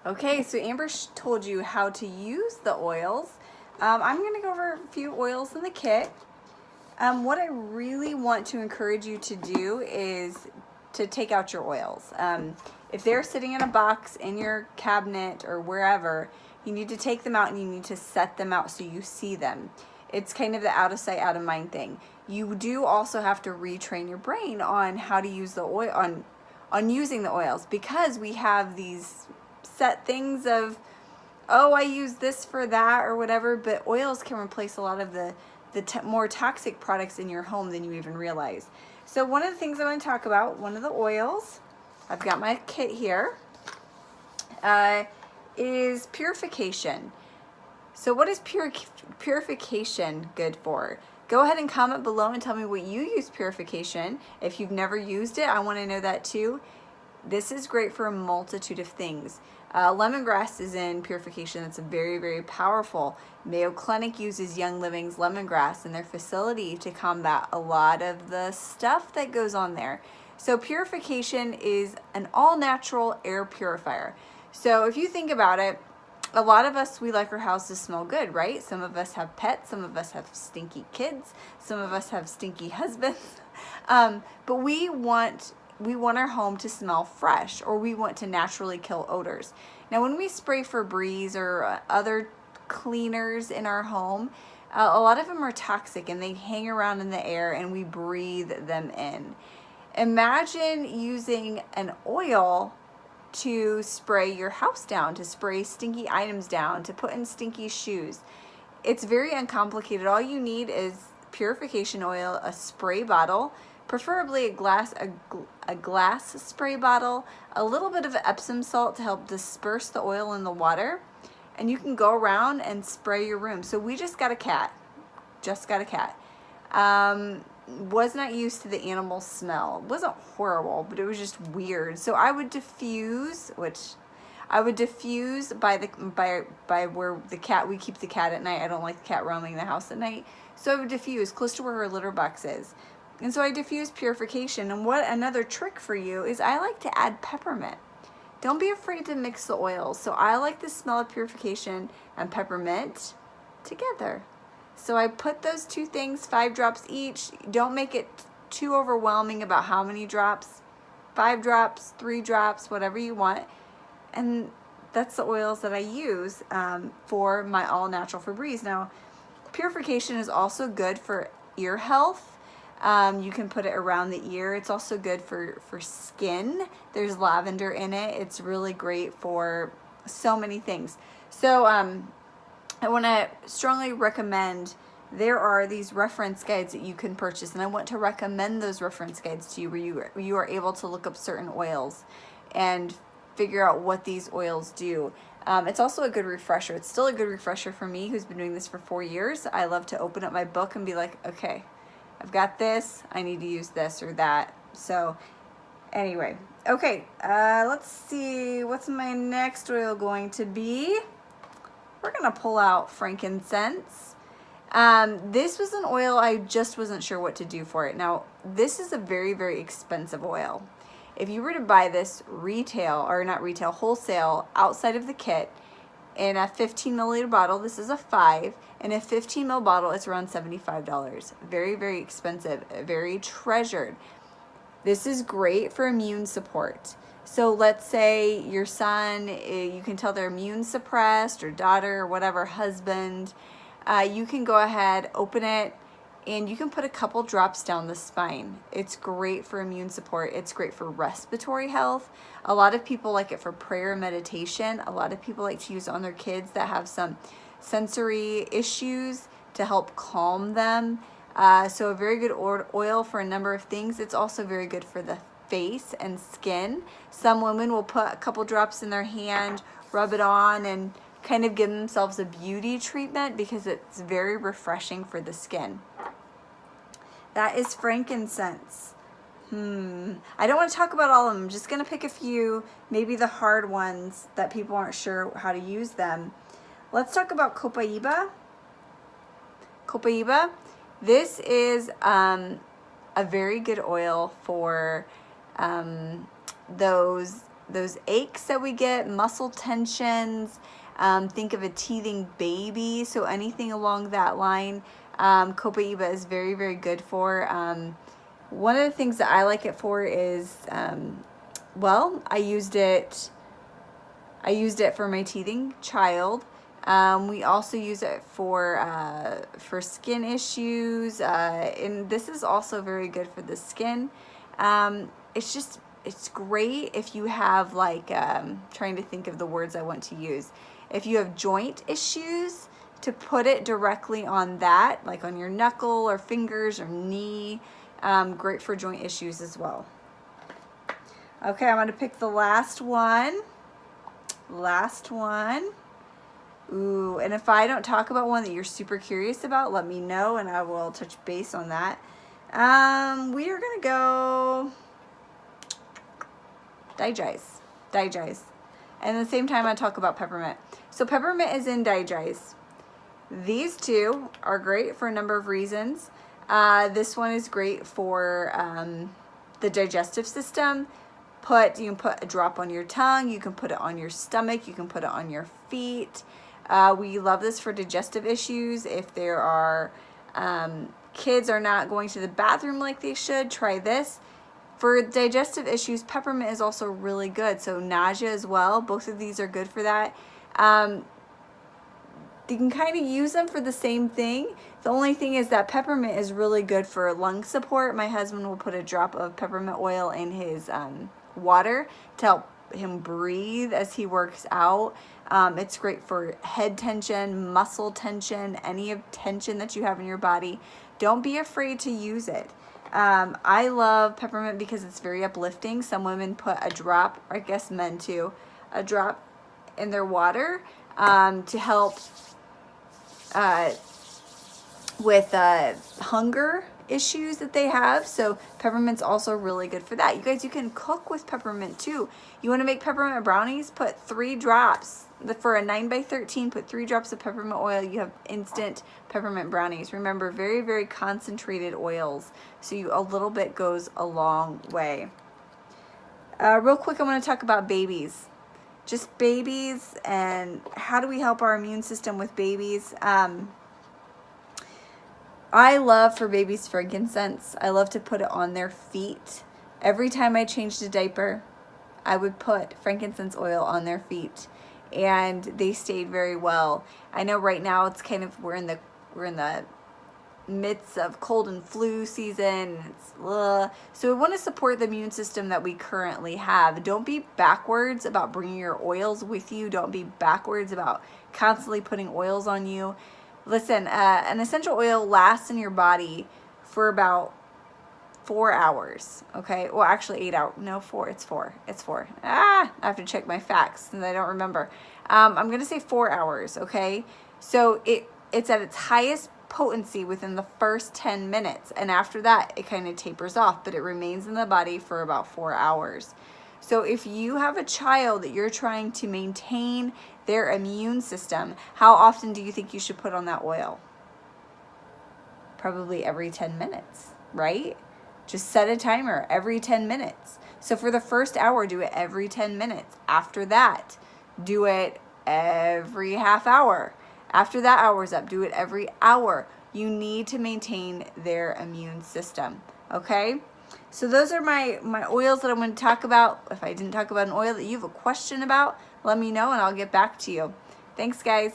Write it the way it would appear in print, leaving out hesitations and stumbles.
Okay, so Amber told you how to use the oils. I'm going to go over a few oils in the kit. What I really want to encourage you to do is to take out your oils. If they're sitting in a box in your cabinet or wherever, you need to take them out and you need to set them out so you see them. It's kind of the out of sight, out of mind thing. You do also have to retrain your brain on how to use the oil, on using the oils, because we have these set things of, oh, I use this for that or whatever, but oils can replace a lot of the more toxic products in your home than you even realize. So one of the things I want to talk about, one of the oils, I've got my kit here, is purification. So what is purification good for? Go ahead and comment below and tell me what you use purification. If you've never used it, I want to know that too. This is great for a multitude of things. Lemongrass is in purification. It's very, very powerful. Mayo Clinic uses Young Living's lemongrass in their facility to combat a lot of the stuff that goes on there. So purification is an all-natural air purifier. So if you think about it, a lot of us, we like our house to smell good, right? Some of us have pets, some of us have stinky kids, some of us have stinky husbands. But we want our home to smell fresh, or we want to naturally kill odors. Now, when we spray Febreze or other cleaners in our home, a lot of them are toxic and they hang around in the air and we breathe them in. Imagine using an oil to spray your house down, to spray stinky items down, to put in stinky shoes. It's very uncomplicated. All you need is purification oil, a spray bottle, preferably a glass spray bottle, a little bit of Epsom salt to help disperse the oil in the water, and you can go around and spray your room. So we just got a cat. Was not used to the animal smell. It wasn't horrible, but it was just weird. So I would diffuse, by where the cat, we keep the cat at night. I don't like the cat roaming the house at night. So I would diffuse close to where her litter box is. And so I diffuse purification. And what another trick for you is, I like to add peppermint. Don't be afraid to mix the oils. So I like the smell of purification and peppermint together. So I put those two things, 5 drops each. Don't make it too overwhelming about how many drops. 5 drops, 3 drops, whatever you want. And that's the oils that I use for my all-natural Febreze. Now, purification is also good for ear health. You can put it around the ear. It's also good for skin. There's lavender in it. It's really great for so many things. So I want to strongly recommend, there are these reference guides that you can purchase, and I want to recommend those reference guides to you, where you are able to look up certain oils and figure out what these oils do. It's also a good refresher. It's still a good refresher for me, who's been doing this for 4 years. I love to open up my book and be like, okay, I've got this, I need to use this or that. So anyway, okay, let's see, what's my next oil going to be? We're gonna pull out frankincense. This was an oil I just wasn't sure what to do for it. Now, this is a very, very expensive oil. If you were to buy this wholesale outside of the kit in a 15 milliliter bottle, this is a 5. In a 15 ml bottle, it's around $75. Very, very expensive, very treasured. This is great for immune support. So let's say your son, you can tell they're immune suppressed, or daughter, or whatever, husband. You can go ahead, open it, and you can put a couple drops down the spine. It's great for immune support. It's great for respiratory health. A lot of people like it for prayer and meditation. A lot of people like to use it on their kids that have some sensory issues to help calm them. So a very good oil for a number of things. It's also very good for the face and skin. Some women will put a couple drops in their hand, rub it on, and kind of give themselves a beauty treatment because it's very refreshing for the skin. That is frankincense. I don't want to talk about all of them. I'm just going to pick a few, maybe the hard ones that people aren't sure how to use them. Let's talk about copaiba. Copaiba. This is a very good oil for those those aches that we get, muscle tensions. Think of a teething baby, so anything along that line, Copaiba is very, very good for. One of the things that I like it for is, well, I used it for my teething child. We also use it for skin issues, and this is also very good for the skin. It's great if you have, like, trying to think of the words I want to use. If you have joint issues, to put it directly on that, like on your knuckle or fingers or knee. Great for joint issues as well. Okay, I'm going to pick the last one. Ooh, and if I don't talk about one that you're super curious about, let me know and I will touch base on that. We are going to go Digize. And at the same time, I talk about peppermint. So peppermint is in Digize. These two are great for a number of reasons. This one is great for the digestive system. You can put a drop on your tongue. You can put it on your stomach. You can put it on your feet. We love this for digestive issues. If there are kids are not going to the bathroom like they should, try this. For digestive issues, peppermint is also really good. So nausea as well. Both of these are good for that. You can kind of use them for the same thing. The only thing is that peppermint is really good for lung support. My husband will put a drop of peppermint oil in his water to help him breathe as he works out. It's great for head tension, muscle tension, any of tension that you have in your body. Don't be afraid to use it. I love peppermint because it's very uplifting. Some women put a drop, or I guess men too, a drop in their water to help with hunger issues that they have. So peppermint's also really good for that. You guys, you can cook with peppermint too. You want to make peppermint brownies? Put 3 drops. For a 9x13, put 3 drops of peppermint oil. You have instant peppermint brownies. Remember, very, very concentrated oils. So a little bit goes a long way. Real quick, I want to talk about babies. Just babies and how do we help our immune system with babies. I love for babies frankincense. I love to put it on their feet. Every time I changed a diaper, I would put frankincense oil on their feet, and they stayed very well. I know right now it's kind of we're in the midst of cold and flu season. So we want to support the immune system that we currently have. Don't be backwards about bringing your oils with you. Don't be backwards about constantly putting oils on you. Listen, an essential oil lasts in your body for about 4 hours, okay? Well, actually 8 hours. No, 4. It's 4. I have to check my facts and I don't remember. I'm going to say 4 hours, okay? So it's at its highest potency within the first 10 minutes. And after that, it kind of tapers off, but it remains in the body for about 4 hours. So if you have a child that you're trying to maintain their immune system, how often do you think you should put on that oil? Probably every 10 minutes, right? Just set a timer every 10 minutes. So for the first hour, do it every 10 minutes. After that, do it every half hour. After that hour's up, do it every hour. You need to maintain their immune system, okay? So those are my oils that I'm going to talk about. If I didn't talk about an oil that you have a question about, let me know and I'll get back to you. Thanks, guys.